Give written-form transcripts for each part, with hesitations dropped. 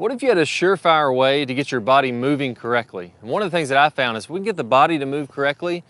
What if you had a surefire way to get your body moving correctly? And one of the things that I found is if we can get the body to move correctly,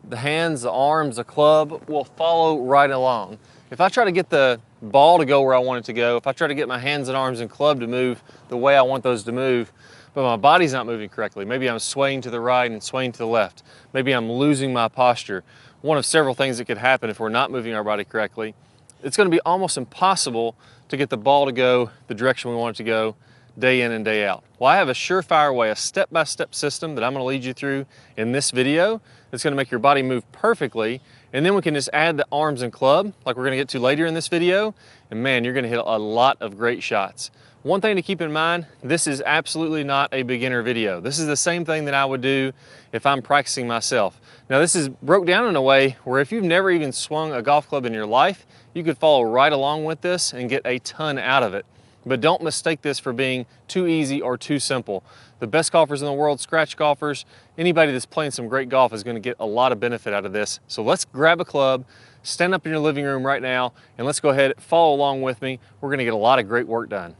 the hands, the arms, the club will follow right along. If I try to get the ball to go where I want it to go, if I try to get my hands and arms and club to move the way I want those to move, but my body's not moving correctly, maybe I'm swaying to the right and swaying to the left, maybe I'm losing my posture, one of several things that could happen if we're not moving our body correctly, it's going to be almost impossible to get the ball to go the direction we want it to go day in and day out. Well, I have a surefire way, a step-by-step system that I'm going to lead you through in this video that's going to make your body move perfectly, and then we can just add the arms and club like we're going to get to later in this video, and man, you're going to hit a lot of great shots. One thing to keep in mind, this is absolutely not a beginner video. This is the same thing that I would do if I'm practicing myself. Now, this is broke down in a way where if you've never even swung a golf club in your life, you could follow right along with this and get a ton out of it. But don't mistake this for being too easy or too simple. The best golfers in the world, scratch golfers, anybody that's playing some great golf is going to get a lot of benefit out of this. So let's grab a club, stand up in your living room right now, and let's go ahead, follow along with me. We're going to get a lot of great work done.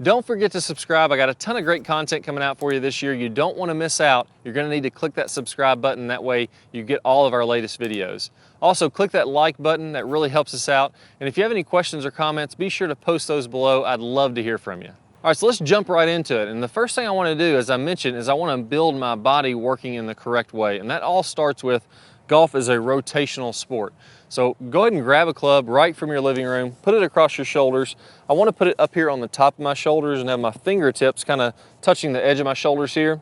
Don't forget to subscribe. I got a ton of great content coming out for you this year. You don't want to miss out. You're going to need to click that subscribe button. That way you get all of our latest videos. Also, click that like button. That really helps us out. And if you have any questions or comments, be sure to post those below. I'd love to hear from you. All right, so let's jump right into it. And the first thing I want to do, as I mentioned, is I want to build my body working in the correct way. And that all starts with golf is a rotational sport. So go ahead and grab a club right from your living room, put it across your shoulders. I want to put it up here on the top of my shoulders and have my fingertips kind of touching the edge of my shoulders here.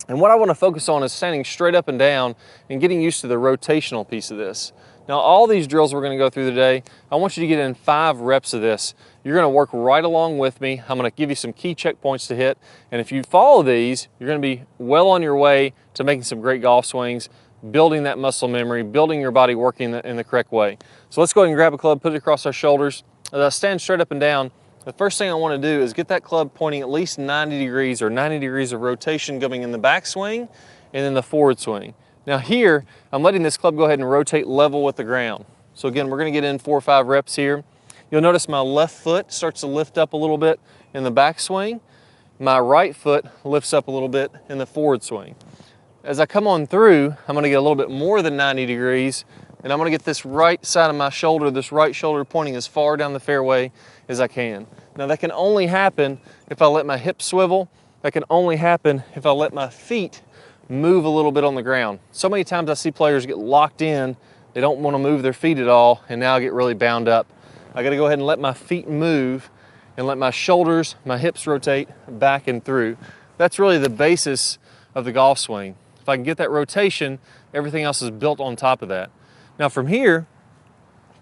And what I want to focus on is standing straight up and down and getting used to the rotational piece of this. Now, all these drills we're going to go through today, I want you to get in 5 reps of this. You're going to work right along with me. I'm going to give you some key checkpoints to hit. And if you follow these, you're going to be well on your way to making some great golf swings, building that muscle memory, building your body working in the correct way. So let's go ahead and grab a club, put it across our shoulders. As I stand straight up and down, the first thing I want to do is get that club pointing at least 90 degrees or 90 degrees of rotation going in the backswing and then the forward swing. Now here, I'm letting this club go ahead and rotate level with the ground. So again, we're going to get in 4 or 5 reps here. You'll notice my left foot starts to lift up a little bit in the backswing. My right foot lifts up a little bit in the forward swing. As I come on through, I'm going to get a little bit more than 90 degrees, and I'm going to get this right side of my shoulder, this right shoulder pointing as far down the fairway as I can. Now that can only happen if I let my hips swivel. That can only happen if I let my feet move a little bit on the ground. So many times I see players get locked in, they don't want to move their feet at all, and now I get really bound up. I got to go ahead and let my feet move and let my shoulders, my hips rotate back and through. That's really the basis of the golf swing. If I can get that rotation, everything else is built on top of that. Now from here,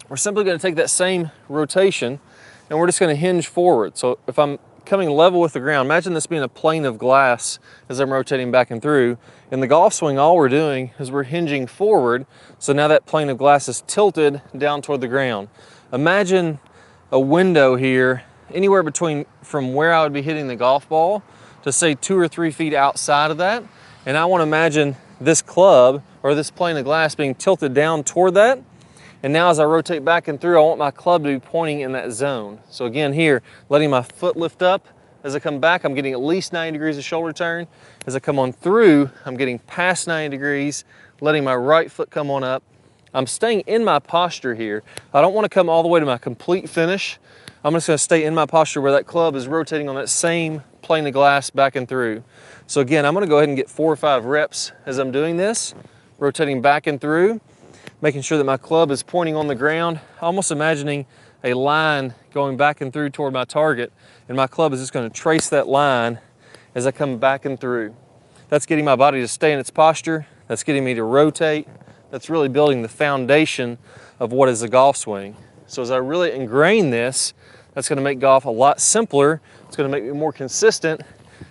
we're simply going to take that same rotation and we're just going to hinge forward. So if I'm coming level with the ground, imagine this being a plane of glass as I'm rotating back and through. In the golf swing, all we're doing is we're hinging forward. So now that plane of glass is tilted down toward the ground. Imagine a window here, anywhere between from where I would be hitting the golf ball to say 2 or 3 feet outside of that. And I want to imagine this club or this plane of glass being tilted down toward that. And now as I rotate back and through, I want my club to be pointing in that zone. So again here, letting my foot lift up. As I come back, I'm getting at least 90 degrees of shoulder turn. As I come on through, I'm getting past 90 degrees, letting my right foot come on up. I'm staying in my posture here. I don't want to come all the way to my complete finish. I'm just going to stay in my posture where that club is rotating on that same plane of glass back and through. So again, I'm going to go ahead and get 4 or 5 reps as I'm doing this, rotating back and through, making sure that my club is pointing on the ground, almost imagining a line going back and through toward my target, and my club is just going to trace that line as I come back and through. That's getting my body to stay in its posture. That's getting me to rotate. That's really building the foundation of what is a golf swing. So as I really ingrain this, that's going to make golf a lot simpler. It's going to make me more consistent.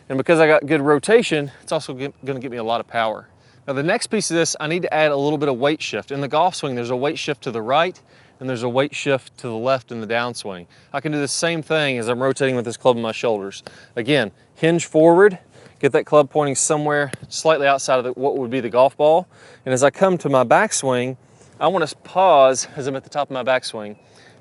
And because I got good rotation, it's also going to give me a lot of power. Now the next piece of this, I need to add a little bit of weight shift. In the golf swing, there's a weight shift to the right and there's a weight shift to the left in the downswing. I can do the same thing as I'm rotating with this club on my shoulders. Again, hinge forward, get that club pointing somewhere slightly outside of what would be the golf ball. And as I come to my backswing, I want to pause as I'm at the top of my backswing.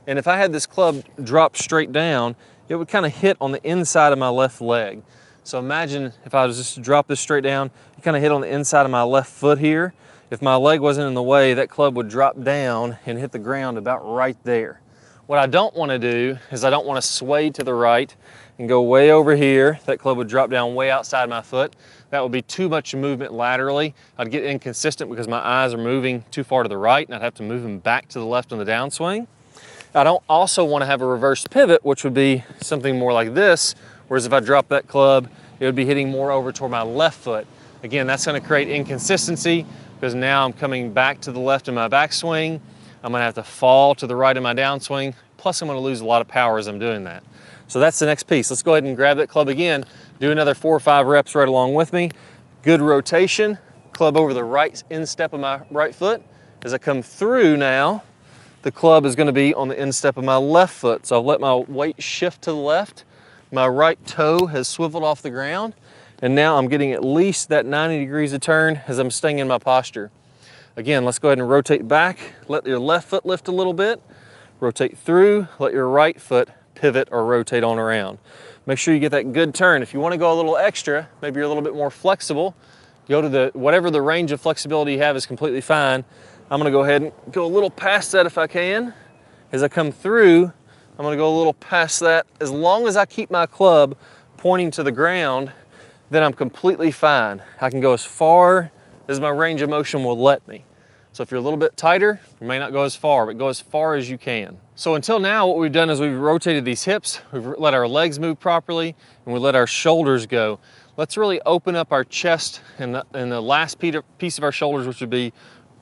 And if I had this club drop straight down, it would kind of hit on the inside of my left leg. So imagine if I was just to drop this straight down, it kind of hit on the inside of my left foot here. If my leg wasn't in the way, that club would drop down and hit the ground about right there. What I don't want to do is I don't want to sway to the right and go way over here. That club would drop down way outside my foot. That would be too much movement laterally. I'd get inconsistent because my eyes are moving too far to the right and I'd have to move them back to the left on the downswing. I don't also want to have a reverse pivot, which would be something more like this, whereas if I drop that club, it would be hitting more over toward my left foot. Again, that's going to create inconsistency because now I'm coming back to the left in my backswing. I'm going to have to fall to the right in my downswing, plus I'm going to lose a lot of power as I'm doing that. So that's the next piece. Let's go ahead and grab that club again, do another 4 or 5 reps right along with me. Good rotation, club over the right instep of my right foot. As I come through now, the club is going to be on the instep of my left foot. So I've let my weight shift to the left. My right toe has swiveled off the ground. And now I'm getting at least that 90 degrees of turn as I'm staying in my posture. Again, let's go ahead and rotate back. Let your left foot lift a little bit. Rotate through. Let your right foot pivot or rotate on around. Make sure you get that good turn. If you want to go a little extra, maybe you're a little bit more flexible, go to whatever the range of flexibility you have is completely fine. I'm going to go ahead and go a little past that if I can. As I come through, I'm going to go a little past that. As long as I keep my club pointing to the ground, then I'm completely fine. I can go as far as my range of motion will let me. So if you're a little bit tighter, you may not go as far, but go as far as you can. So until now, what we've done is we've rotated these hips, we've let our legs move properly, and we let our shoulders go. Let's really open up our chest and the last piece of our shoulders, which would be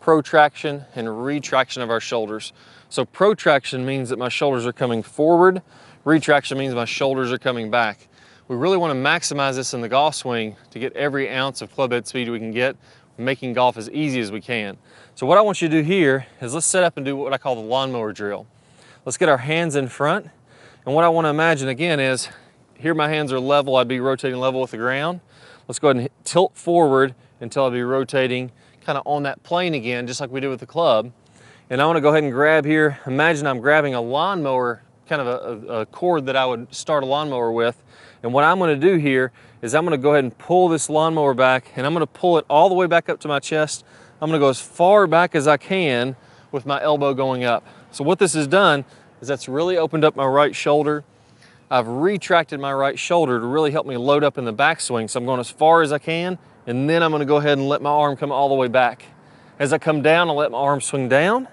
protraction and retraction of our shoulders. So protraction means that my shoulders are coming forward. Retraction means my shoulders are coming back. We really want to maximize this in the golf swing to get every ounce of club head speed we can get, making golf as easy as we can. So what I want you to do here is let's set up and do what I call the lawnmower drill. Let's get our hands in front. And what I want to imagine again is, here my hands are level, I'd be rotating level with the ground. Let's go ahead and tilt forward until I'd be rotating kind of on that plane again, just like we did with the club. And I want to go ahead and grab here. Imagine I'm grabbing a lawnmower, kind of a cord that I would start a lawnmower with. And what I'm going to do here is I'm going to go ahead and pull this lawnmower back, and I'm going to pull it all the way back up to my chest. I'm going to go as far back as I can with my elbow going up. So what this has done is that's really opened up my right shoulder. I've retracted my right shoulder to really help me load up in the backswing. So I'm going as far as I can, and then I'm going to go ahead and let my arm come all the way back. As I come down, I'll let my arm swing down.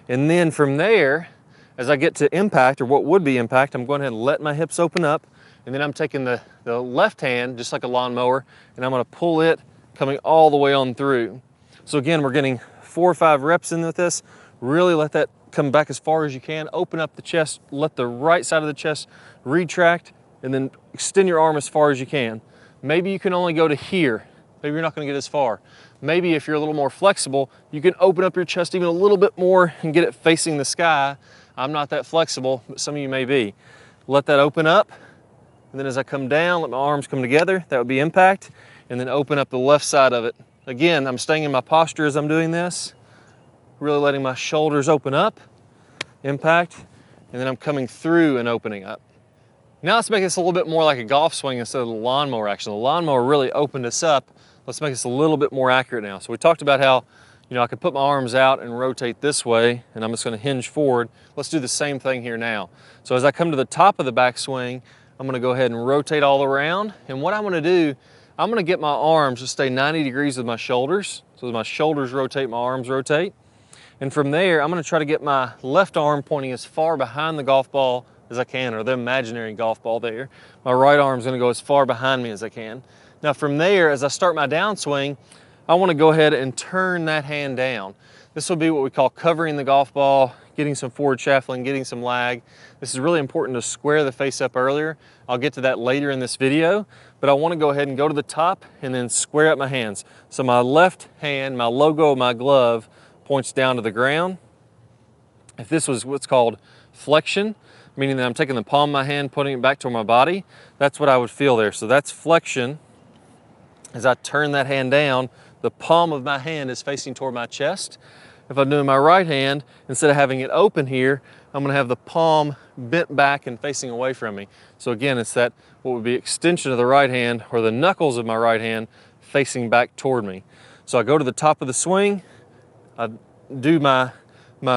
And then from there, as I get to impact, or what would be impact, I'm going ahead and let my hips open up. And then I'm taking the left hand, just like a lawnmower, and I'm going to pull it coming all the way on through. So again, we're getting 4 or 5 reps in with this. Really let that come back as far as you can. Open up the chest, let the right side of the chest retract, and then extend your arm as far as you can. Maybe you can only go to here. Maybe you're not going to get as far. Maybe if you're a little more flexible, you can open up your chest even a little bit more and get it facing the sky. I'm not that flexible, but some of you may be. Let that open up. And then as I come down, let my arms come together. That would be impact. And then open up the left side of it. Again, I'm staying in my posture as I'm doing this. Really letting my shoulders open up. Impact. And then I'm coming through and opening up. Now let's make this a little bit more like a golf swing instead of the lawnmower action. The lawnmower really opened us up. Let's make this a little bit more accurate now. So we talked about how, I could put my arms out and rotate this way, and I'm just going to hinge forward. Let's do the same thing here now. So as I come to the top of the backswing, I'm going to go ahead and rotate all around. And what I'm going to do, I'm going to get my arms to stay 90 degrees with my shoulders. So as my shoulders rotate, my arms rotate. And from there, I'm going to try to get my left arm pointing as far behind the golf ball as I can, or the imaginary golf ball there. My right arm is going to go as far behind me as I can. Now from there, as I start my downswing, I want to go ahead and turn that hand down. This will be what we call covering the golf ball, getting some forward shuffling, getting some lag. This is really important to square the face up earlier. I'll get to that later in this video, but I want to go ahead and go to the top and then square up my hands. So my left hand, my logo of my glove, points down to the ground. If this was what's called flexion, meaning that I'm taking the palm of my hand, putting it back toward my body, that's what I would feel there. So that's flexion. As I turn that hand down, the palm of my hand is facing toward my chest. If I'm doing my right hand, instead of having it open here, I'm gonna have the palm bent back and facing away from me. So again, it's that what would be extension of the right hand, or the knuckles of my right hand facing back toward me. So I go to the top of the swing, I do my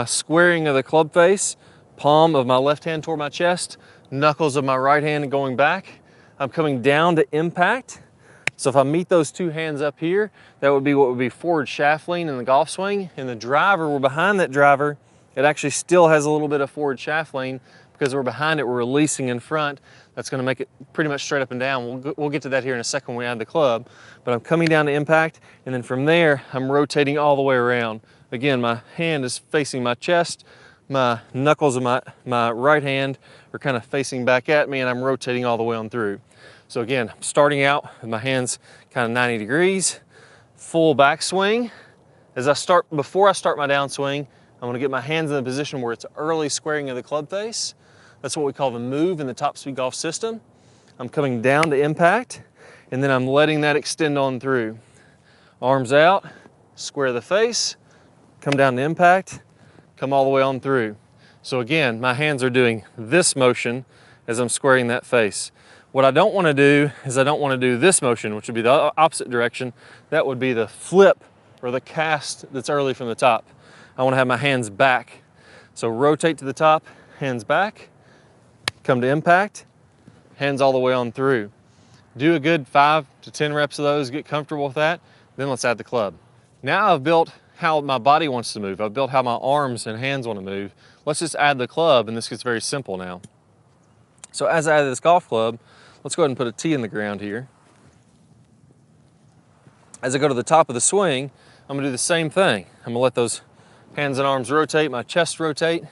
squaring of the club face, palm of my left hand toward my chest, knuckles of my right hand going back. I'm coming down to impact. So if I meet those two hands up here, that would be what would be forward shaft lean in the golf swing. And the driver, we're behind that driver, it actually still has a little bit of forward shaft lean because we're behind it, we're releasing in front. That's gonna make it pretty much straight up and down. We'll get to that here in a second when we add the club. But I'm coming down to impact, and then from there, I'm rotating all the way around. Again, my hand is facing my chest, my knuckles of my right hand are kind of facing back at me, and I'm rotating all the way on through. So again, I'm starting out with my hands kind of 90 degrees, full backswing. Before I start my downswing, I'm gonna get my hands in a position where it's early squaring of the club face. That's what we call the move in the top speed golf system. I'm coming down to impact, and then I'm letting that extend on through. Arms out, square the face, come down to impact, come all the way on through. So again, my hands are doing this motion as I'm squaring that face. What I don't want to do is I don't want to do this motion, which would be the opposite direction. That would be the flip or the cast that's early from the top. I want to have my hands back. So rotate to the top, hands back, come to impact, hands all the way on through. Do a good 5 to 10 reps of those, get comfortable with that, then let's add the club. Now I've built how my body wants to move. I've built how my arms and hands want to move. Let's just add the club, and this gets very simple now. So as I add this golf club, let's go ahead and put a tee in the ground here. As I go to the top of the swing, I'm gonna do the same thing. I'm gonna let those hands and arms rotate, my chest rotate,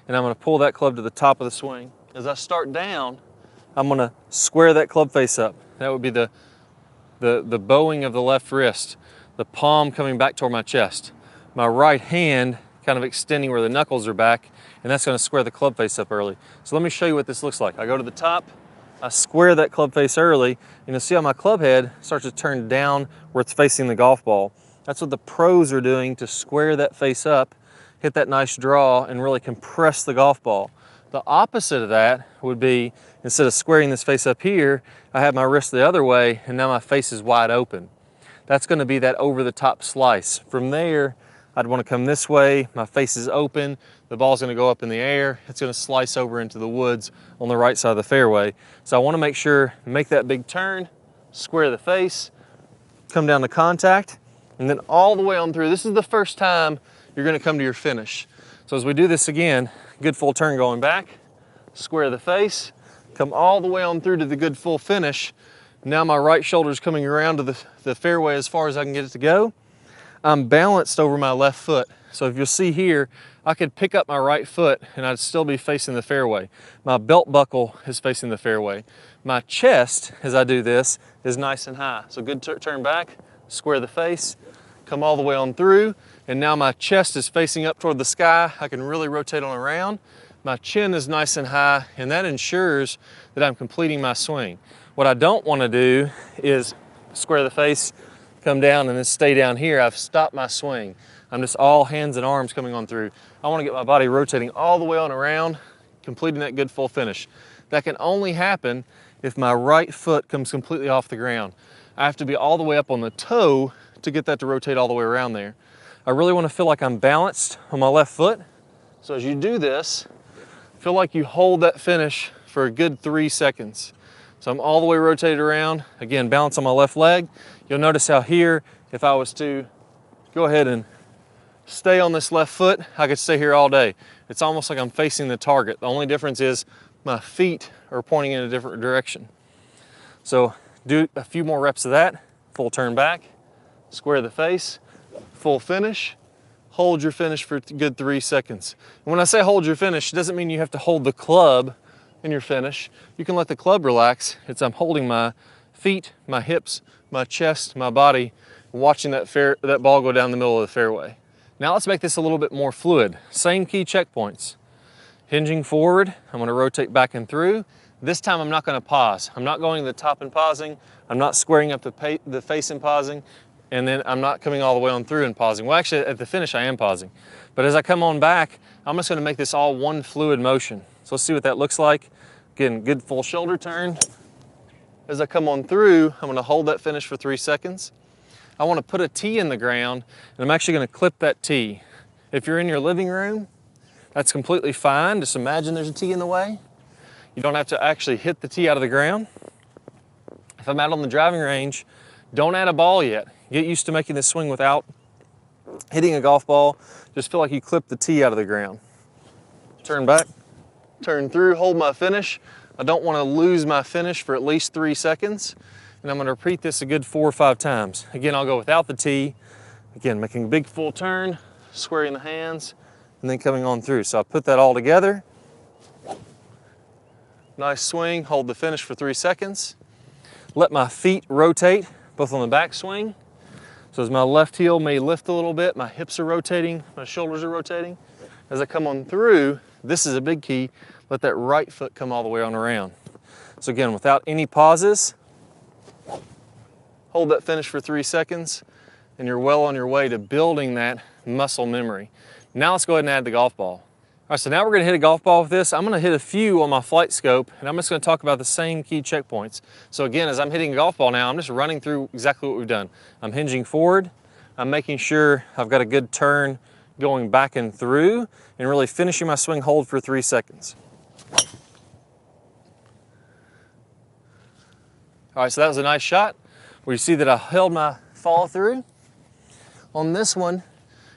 and I'm gonna pull that club to the top of the swing. As I start down, I'm gonna square that club face up. That would be the bowing of the left wrist, the palm coming back toward my chest, my right hand kind of extending where the knuckles are back, and that's gonna square the club face up early. So let me show you what this looks like. I go to the top, I square that club face early, and you'll see how my club head starts to turn down where it's facing the golf ball. That's what the pros are doing to square that face up, hit that nice draw, and really compress the golf ball. The opposite of that would be, instead of squaring this face up here, I have my wrist the other way, and now my face is wide open. That's gonna be that over the top slice. From there, I'd wanna come this way, my face is open, the ball's gonna go up in the air, it's gonna slice over into the woods on the right side of the fairway. So I wanna make sure, make that big turn, square the face, come down to contact, and then all the way on through. This is the first time you're gonna come to your finish. So as we do this again, good full turn going back, square the face, come all the way on through to the good full finish. Now my right shoulder's coming around to the fairway as far as I can get it to go. I'm balanced over my left foot. So if you'll see here, I could pick up my right foot and I'd still be facing the fairway. My belt buckle is facing the fairway. My chest, as I do this, is nice and high. So good turn back, square the face, come all the way on through, and now my chest is facing up toward the sky. I can really rotate on around. My chin is nice and high, and that ensures that I'm completing my swing. What I don't want to do is square the face, come down, and then stay down here. I've stopped my swing. I'm just all hands and arms coming on through. I want to get my body rotating all the way on around, completing that good full finish. That can only happen if my right foot comes completely off the ground. I have to be all the way up on the toe to get that to rotate all the way around there. I really want to feel like I'm balanced on my left foot. So as you do this, feel like you hold that finish for a good 3 seconds. So I'm all the way rotated around. Again, balance on my left leg. You'll notice how here, if I was to go ahead and stay on this left foot, I could stay here all day. It's almost like I'm facing the target. The only difference is my feet are pointing in a different direction. So do a few more reps of that. Full turn back, square the face, full finish. Hold your finish for a good 3 seconds. And when I say hold your finish, it doesn't mean you have to hold the club in your finish. You can let the club relax. I'm holding my feet, my hips, my chest, my body, watching that ball go down the middle of the fairway. Now let's make this a little bit more fluid. Same key checkpoints. Hinging forward, I'm gonna rotate back and through. This time I'm not gonna pause. I'm not going to the top and pausing. I'm not squaring up the face and pausing. And then I'm not coming all the way on through and pausing. Well, actually at the finish I am pausing. But as I come on back, I'm just gonna make this all one fluid motion. So let's see what that looks like. Again, good full shoulder turn. As I come on through, I'm gonna hold that finish for 3 seconds. I wanna put a tee in the ground, and I'm actually gonna clip that tee. If you're in your living room, that's completely fine. Just imagine there's a tee in the way. You don't have to actually hit the tee out of the ground. If I'm out on the driving range, don't add a ball yet. Get used to making this swing without hitting a golf ball. Just feel like you clip the tee out of the ground. Turn back, turn through, hold my finish. I don't want to lose my finish for at least 3 seconds. And I'm going to repeat this a good 4 or 5 times. Again, I'll go without the tee. Again, making a big full turn, squaring the hands, and then coming on through. So I put that all together. Nice swing, hold the finish for 3 seconds. Let my feet rotate, both on the back swing. So as my left heel may lift a little bit, my hips are rotating, my shoulders are rotating. As I come on through, this is a big key, let that right foot come all the way on around. So again, without any pauses, hold that finish for 3 seconds, and you're well on your way to building that muscle memory. Now let's go ahead and add the golf ball. All right, so now we're gonna hit a golf ball with this. I'm gonna hit a few on my flight scope, and I'm just gonna talk about the same key checkpoints. So again, as I'm hitting a golf ball now, I'm just running through exactly what we've done. I'm hinging forward, I'm making sure I've got a good turn going back and through, and really finishing my swing hold for 3 seconds. All right, so that was a nice shot, where you see that I held my follow through. On this one,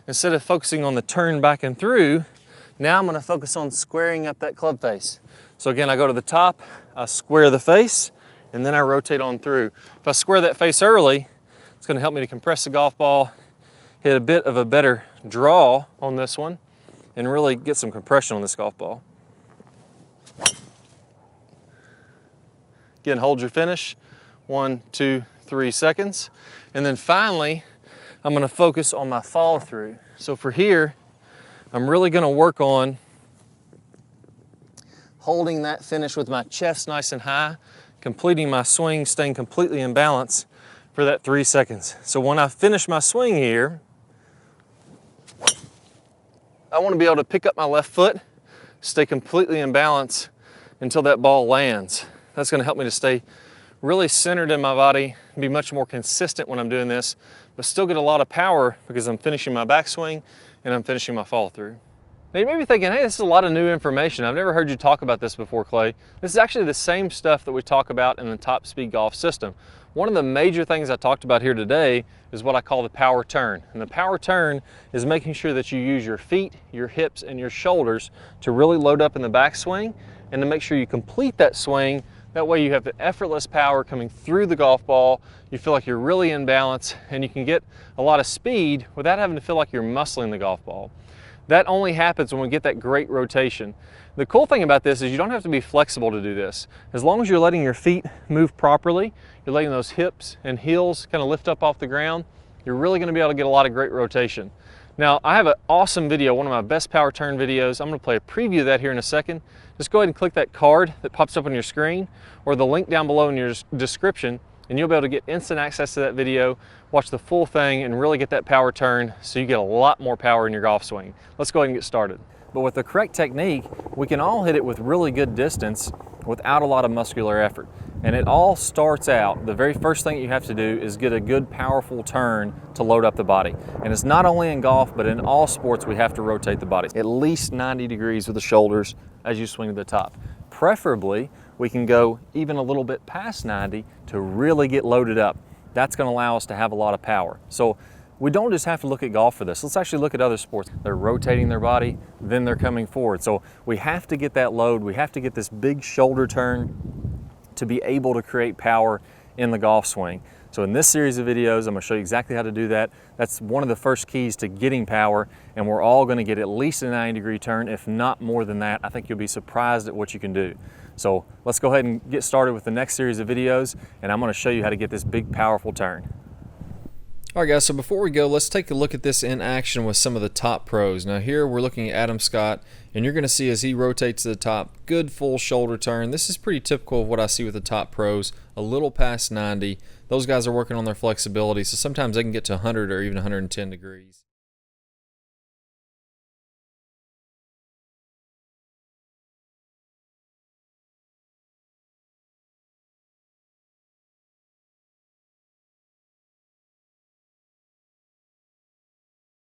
instead of focusing on the turn back and through, now I'm going to focus on squaring up that club face. So again, I go to the top, I square the face, and then I rotate on through. If I square that face early, it's going to help me to compress the golf ball, hit a bit of a better draw on this one, and really get some compression on this golf ball. Again, hold your finish, 1, 2, 3 seconds. And then finally, I'm going to focus on my follow through. So for here, I'm really going to work on holding that finish with my chest nice and high, completing my swing, staying completely in balance for that 3 seconds. So when I finish my swing here, I want to be able to pick up my left foot, stay completely in balance until that ball lands. That's going to help me to stay really centered in my body, be much more consistent when I'm doing this, but still get a lot of power because I'm finishing my backswing and I'm finishing my follow through. Now you may be thinking, hey, this is a lot of new information. I've never heard you talk about this before, Clay. This is actually the same stuff that we talk about in the Top Speed Golf system. One of the major things I talked about here today is what I call the power turn. And the power turn is making sure that you use your feet, your hips, and your shoulders to really load up in the backswing and to make sure you complete that swing. That way you have the effortless power coming through the golf ball. You feel like you're really in balance and you can get a lot of speed without having to feel like you're muscling the golf ball. That only happens when we get that great rotation. The cool thing about this is you don't have to be flexible to do this. As long as you're letting your feet move properly, you're letting those hips and heels kind of lift up off the ground, you're really going to be able to get a lot of great rotation. Now, I have an awesome video, one of my best power turn videos. I'm going to play a preview of that here in a second. Just go ahead and click that card that pops up on your screen or the link down below in your description, and you'll be able to get instant access to that video, watch the full thing, and really get that power turn so you get a lot more power in your golf swing. Let's go ahead and get started. But with the correct technique, we can all hit it with really good distance without a lot of muscular effort. And it all starts out, the very first thing you have to do is get a good powerful turn to load up the body. And it's not only in golf, but in all sports we have to rotate the body at least 90 degrees with the shoulders as you swing to the top. Preferably, we can go even a little bit past 90 to really get loaded up. That's going to allow us to have a lot of power. So we don't just have to look at golf for this. Let's actually look at other sports. They're rotating their body, then they're coming forward. So we have to get that load. We have to get this big shoulder turn to be able to create power in the golf swing. So in this series of videos, I'm going to show you exactly how to do that. That's one of the first keys to getting power, and we're all going to get at least a 90-degree turn, if not more than that. I think you'll be surprised at what you can do. So let's go ahead and get started with the next series of videos, and I'm going to show you how to get this big, powerful turn. All right, guys, so before we go, let's take a look at this in action with some of the top pros. Now here we're looking at Adam Scott, and you're going to see as he rotates to the top, good full shoulder turn. This is pretty typical of what I see with the top pros, a little past 90. Those guys are working on their flexibility, so sometimes they can get to 100 or even 110 degrees.